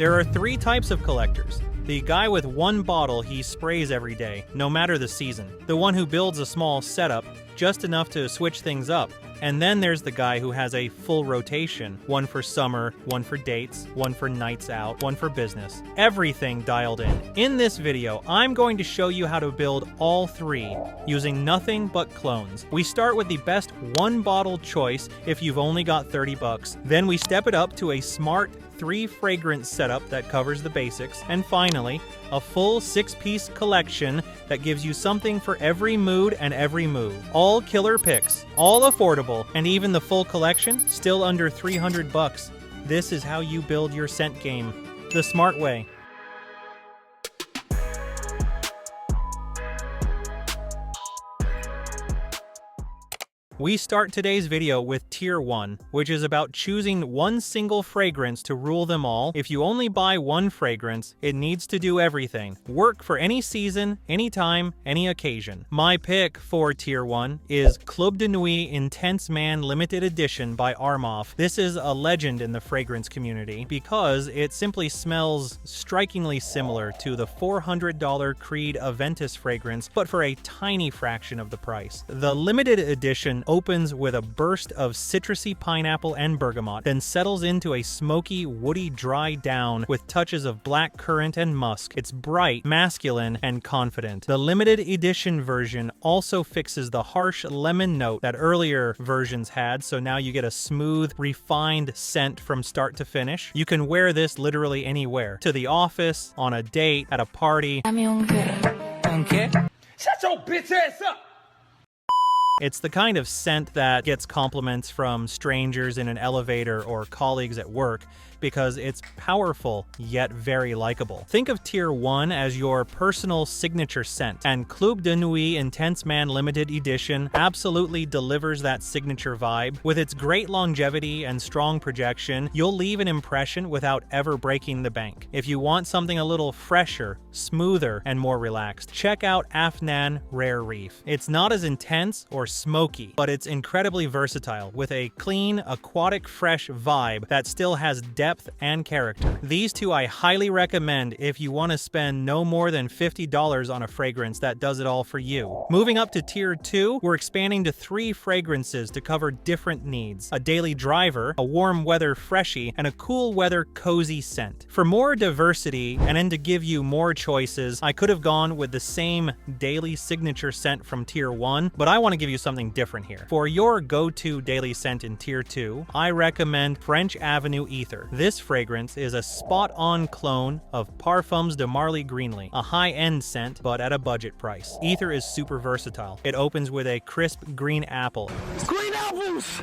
There are three types of collectors. The guy with one bottle he sprays every day, no matter the season. The one who builds a small setup, just enough to switch things up. And then there's the guy who has a full rotation. One for summer, one for dates, one for nights out, one for business. Everything dialed in. In this video, I'm going to show you how to build all three using nothing but clones. We start with the best one bottle choice if you've only got 30 bucks. Then we step it up to a smart 3 fragrance setup that covers the basics. And finally, a full 6-piece collection that gives you something for every mood and every move. All killer picks, all affordable, and even the full collection still under 300 bucks. This is how you build your scent game, the smart way. We start today's video with Tier 1, which is about choosing one single fragrance to rule them all. If you only buy one fragrance, it needs to do everything. Work for any season, anytime, any occasion. My pick for Tier 1 is Club de Nuit Intense Man Limited Edition by Armaf. This is a legend in the fragrance community because it simply smells strikingly similar to the $400 Creed Aventus fragrance, but for a tiny fraction of the price. The limited edition opens with a burst of citrusy pineapple and bergamot, then settles into a smoky, woody dry down with touches of black currant and musk. It's bright, masculine, and confident. The limited edition version also fixes the harsh lemon note that earlier versions had, so now you get a smooth, refined scent from start to finish. You can wear this literally anywhere. To the office, on a date, at a party. Shut your bitch ass up! It's the kind of scent that gets compliments from strangers in an elevator or colleagues at work because it's powerful yet very likable. Think of Tier 1 as your personal signature scent, and Club de Nuit Intense Man Limited Edition absolutely delivers that signature vibe. With its great longevity and strong projection, you'll leave an impression without ever breaking the bank. If you want something a little fresher, smoother, and more relaxed, check out Afnan Rare Reef. It's not as intense or smoky, but it's incredibly versatile with a clean, aquatic, fresh vibe that still has depth and character. These two I highly recommend if you want to spend no more than $50 on a fragrance that does it all for you. Moving up to Tier 2, we're expanding to 3 fragrances to cover different needs: a daily driver, a warm weather freshie, and a cool weather cozy scent. For more diversity and to give you more choices, I could have gone with the same daily signature scent from Tier 1, but I want to give you something different here. For your go-to daily scent in Tier 2, I recommend French Avenue Ether. This fragrance is a spot-on clone of Parfums de Marly Greenly, a high-end scent, but at a budget price. Ether is super versatile. It opens with a crisp green apple. Green apples!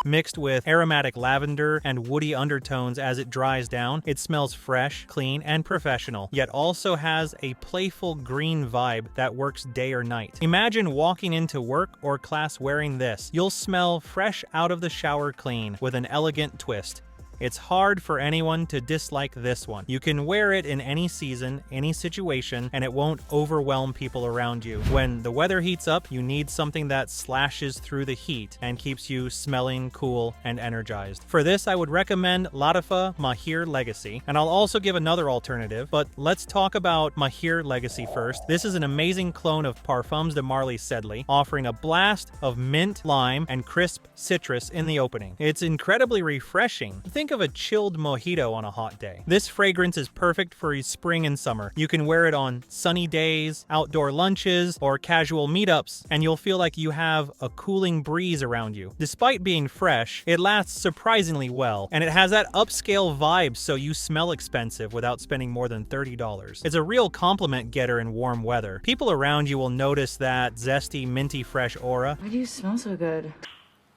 Mixed with aromatic lavender and woody undertones as it dries down. It smells fresh, clean, and professional, yet also has a playful green vibe that works day or night. Imagine walking into work or class wearing this. You'll smell fresh out of the shower clean with an elegant twist. It's hard for anyone to dislike this one. You can wear it in any season, any situation, and it won't overwhelm people around you. When the weather heats up, you need something that slashes through the heat and keeps you smelling cool and energized. For this, I would recommend Latifa Mahir Legacy, and I'll also give another alternative, but let's talk about Mahir Legacy first. This is an amazing clone of Parfums de Marly Sedley, offering a blast of mint, lime, and crisp citrus in the opening. It's incredibly refreshing. Think of a chilled mojito on a hot day. This fragrance is perfect for spring and summer. You can wear it on sunny days, outdoor lunches, or casual meetups, and you'll feel like you have a cooling breeze around you. Despite being fresh, it lasts surprisingly well, and it has that upscale vibe so you smell expensive without spending more than $30. It's a real compliment getter in warm weather. People around you will notice that zesty, minty fresh aura. Why do you smell so good?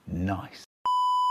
Nice.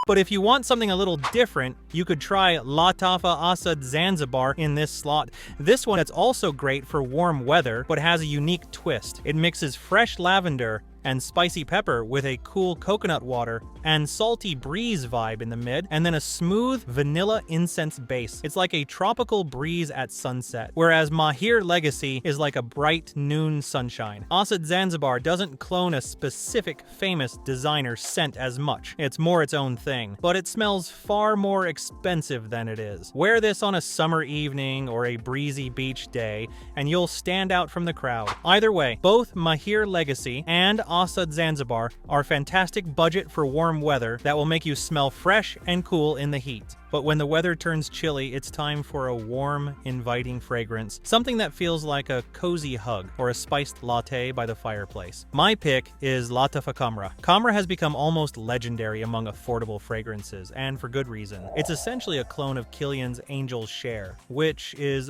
But if you want something a little different, you could try Latafa Asad Zanzibar in this slot. This one is also great for warm weather, but has a unique twist. It mixes fresh lavender and spicy pepper with a cool coconut water and salty breeze vibe in the mid, and then a smooth vanilla incense base. It's like a tropical breeze at sunset, whereas Mahir Legacy is like a bright noon sunshine. Asad Zanzibar doesn't clone a specific famous designer scent as much. It's more its own thing, but it smells far more expensive than it is. Wear this on a summer evening or a breezy beach day, and you'll stand out from the crowd. Either way, both Mahir Legacy and Asad Zanzibar are fantastic budget for warm weather that will make you smell fresh and cool in the heat. But when the weather turns chilly, it's time for a warm, inviting fragrance, something that feels like a cozy hug or a spiced latte by the fireplace. My pick is Latafa Kamra. Kamra has become almost legendary among affordable fragrances, and for good reason. It's essentially a clone of Kilian's Angel's Share, which is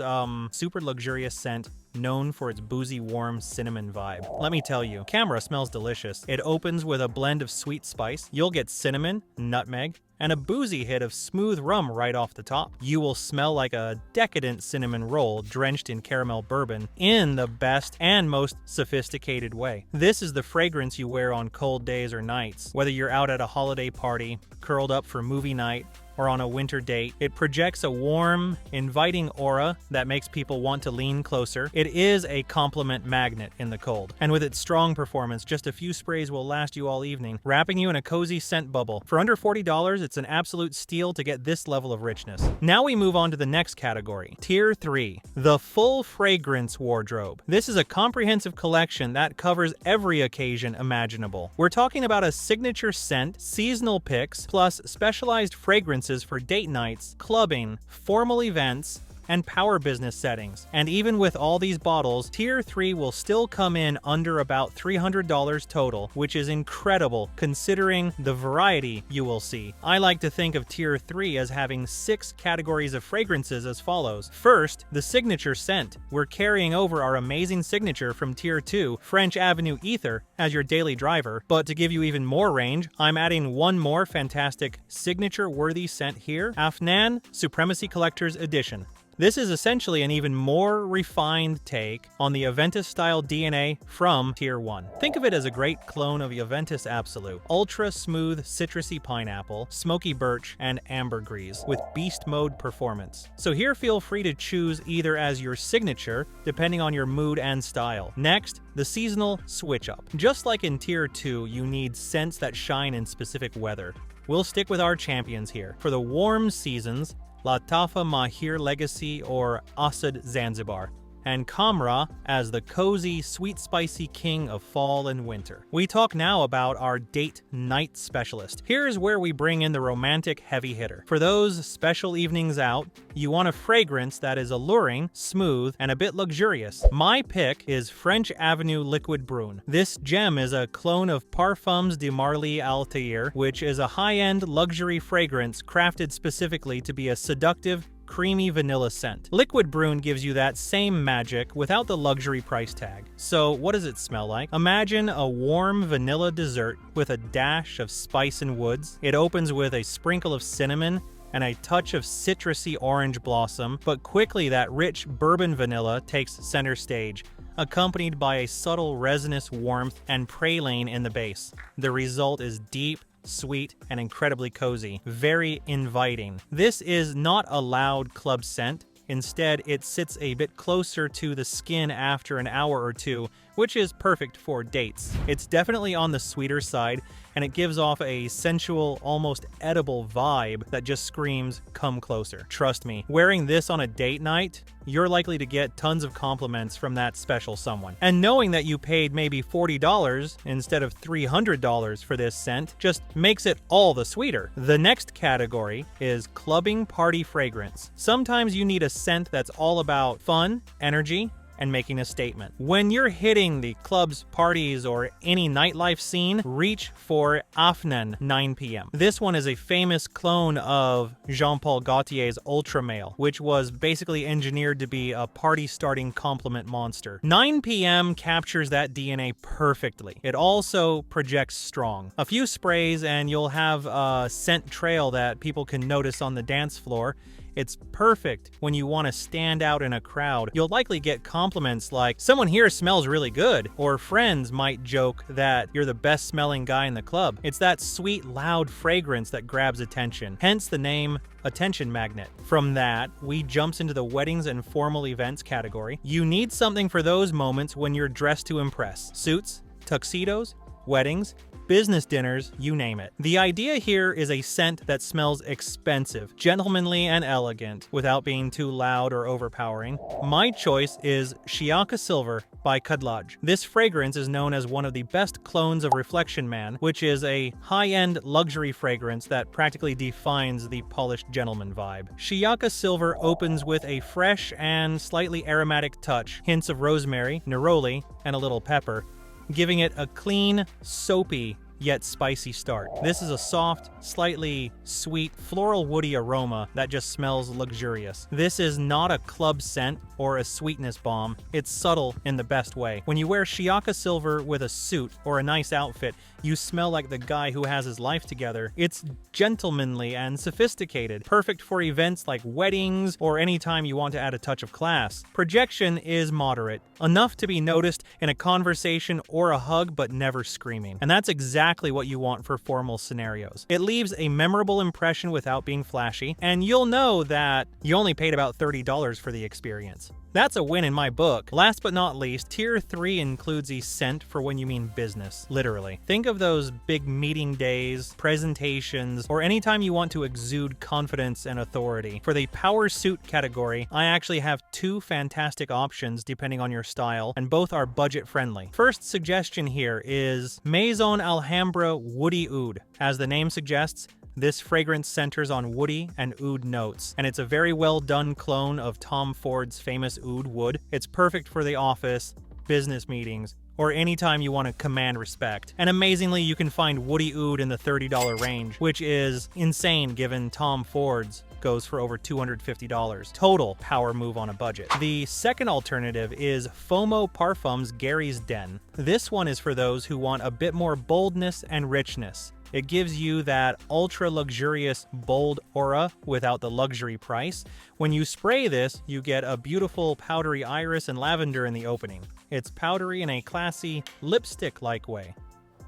super luxurious scent known for its boozy, warm cinnamon vibe. Let me tell you, Kamra smells delicious. It opens with a blend of sweet spice. You'll get cinnamon, nutmeg, and a boozy hit of smooth rum right off the top. You will smell like a decadent cinnamon roll drenched in caramel bourbon in the best and most sophisticated way. This is the fragrance you wear on cold days or nights, whether you're out at a holiday party, curled up for movie night, or on a winter date. It projects a warm, inviting aura that makes people want to lean closer. It is a compliment magnet in the cold. And with its strong performance, just a few sprays will last you all evening, wrapping you in a cozy scent bubble. For under $40, it's an absolute steal to get this level of richness. Now we move on to the next category, Tier 3, the full fragrance wardrobe. This is a comprehensive collection that covers every occasion imaginable. We're talking about a signature scent, seasonal picks, plus specialized fragrances for date nights, clubbing, formal events, and power business settings. And even with all these bottles, Tier 3 will still come in under about $300 total, which is incredible considering the variety you will see. I like to think of Tier 3 as having 6 categories of fragrances as follows. First, the signature scent. We're carrying over our amazing signature from Tier 2, French Avenue Ether, as your daily driver, but to give you even more range, I'm adding one more fantastic signature-worthy scent here, Afnan Supremacy Collector's Edition. This is essentially an even more refined take on the Aventus-style DNA from Tier 1. Think of it as a great clone of Aventus Absolute. Ultra-smooth citrusy pineapple, smoky birch, and ambergris with beast mode performance. So here feel free to choose either as your signature, depending on your mood and style. Next, the seasonal switch-up. Just like in Tier 2, you need scents that shine in specific weather. We'll stick with our champions here. For the warm seasons, Latafa Mahir Legacy or Asad Zanzibar, and Kamra as the cozy, sweet spicy king of fall and winter. We talk now about our date night specialist. Here's where we bring in the romantic heavy hitter. For those special evenings out, you want a fragrance that is alluring, smooth, and a bit luxurious. My pick is French Avenue Liquid Brune. This gem is a clone of Parfums de Marly Altair, which is a high-end luxury fragrance crafted specifically to be a seductive, creamy vanilla scent. Liquid Brune gives you that same magic without the luxury price tag. So what does it smell like? Imagine a warm vanilla dessert with a dash of spice and woods. It opens with a sprinkle of cinnamon and a touch of citrusy orange blossom, but quickly that rich bourbon vanilla takes center stage, accompanied by a subtle resinous warmth and praline in the base. The result is deep, sweet, and incredibly cozy. Very inviting. This is not a loud club scent. Instead, it sits a bit closer to the skin after an hour or two, which is perfect for dates. It's definitely on the sweeter side, and it gives off a sensual, almost edible vibe that just screams, come closer. Trust me, wearing this on a date night, you're likely to get tons of compliments from that special someone. And knowing that you paid maybe $40 instead of $300 for this scent just makes it all the sweeter. The next category is clubbing party fragrance. Sometimes you need a scent that's all about fun, energy, and making a statement. When you're hitting the clubs, parties, or any nightlife scene, reach for Afnan 9 p.m. This one is a famous clone of Jean-Paul Gaultier's Ultra Male, which was basically engineered to be a party-starting compliment monster. 9 p.m. captures that DNA perfectly. It also projects strong. A few sprays and you'll have a scent trail that people can notice on the dance floor. It's perfect when you want to stand out in a crowd. You'll likely get compliments like, "Someone here smells really good," or friends might joke that you're the best smelling guy in the club. It's that sweet, loud fragrance that grabs attention, hence the name attention magnet. From that, we jumps into the weddings and formal events category. You need something for those moments when you're dressed to impress. Suits, tuxedos, weddings, business dinners, you name it. The idea here is a scent that smells expensive, gentlemanly, and elegant without being too loud or overpowering. My choice is Shiaka Silver by Kadlaj. This fragrance is known as one of the best clones of Reflection Man, which is a high-end luxury fragrance that practically defines the polished gentleman vibe. Shiaka Silver opens with a fresh and slightly aromatic touch, hints of rosemary, neroli, and a little pepper, giving it a clean, soapy, yet spicy start. This is a soft, slightly sweet, floral woody aroma that just smells luxurious. This is not a club scent or a sweetness bomb. It's subtle in the best way. When you wear Shiaka Silver with a suit or a nice outfit, you smell like the guy who has his life together. It's gentlemanly and sophisticated, perfect for events like weddings or anytime you want to add a touch of class. Projection is moderate, enough to be noticed in a conversation or a hug, but never screaming. And that's exactly what you want for formal scenarios. It leaves a memorable impression without being flashy, and you'll know that you only paid about $30 for the experience. That's a win in my book. Last but not least, Tier 3 includes a scent for when you mean business, literally. Think of those big meeting days, presentations, or anytime you want to exude confidence and authority. For the power suit category, I actually have two fantastic options depending on your style, and both are budget friendly. First suggestion here is Maison Alhambra Woody Oud. As the name suggests, this fragrance centers on woody and oud notes, and it's a very well done clone of Tom Ford's famous oud wood. It's perfect for the office, business meetings, or anytime you want to command respect. And amazingly, you can find woody oud in the $30 range, which is insane given Tom Ford's goes for over $250. Total power move on a budget. The second alternative is FOMO Parfums Gary's Den. This one is for those who want a bit more boldness and richness. It gives you that ultra-luxurious, bold aura without the luxury price. When you spray this, you get a beautiful powdery iris and lavender in the opening. It's powdery in a classy, lipstick-like way.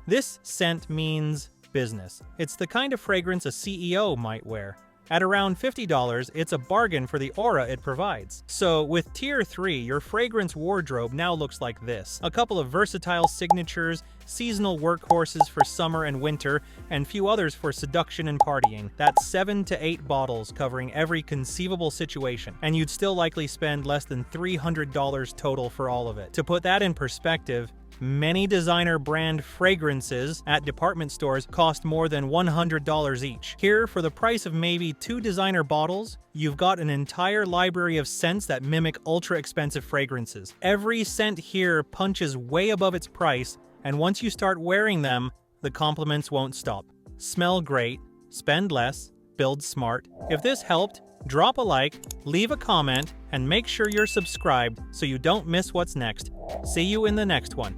This scent means business. It's the kind of fragrance a CEO might wear. At around $50, it's a bargain for the aura it provides. So with Tier 3, your fragrance wardrobe now looks like this. A couple of versatile signatures, seasonal workhorses for summer and winter, and few others for seduction and partying. That's 7 to 8 bottles covering every conceivable situation, and you'd still likely spend less than $300 total for all of it. To put that in perspective, many designer brand fragrances at department stores cost more than $100 each. Here, for the price of maybe 2 designer bottles, you've got an entire library of scents that mimic ultra expensive fragrances. Every scent here punches way above its price, and once you start wearing them, the compliments won't stop. Smell great, spend less, build smart. If this helped, drop a like, leave a comment, and make sure you're subscribed so you don't miss what's next. See you in the next one.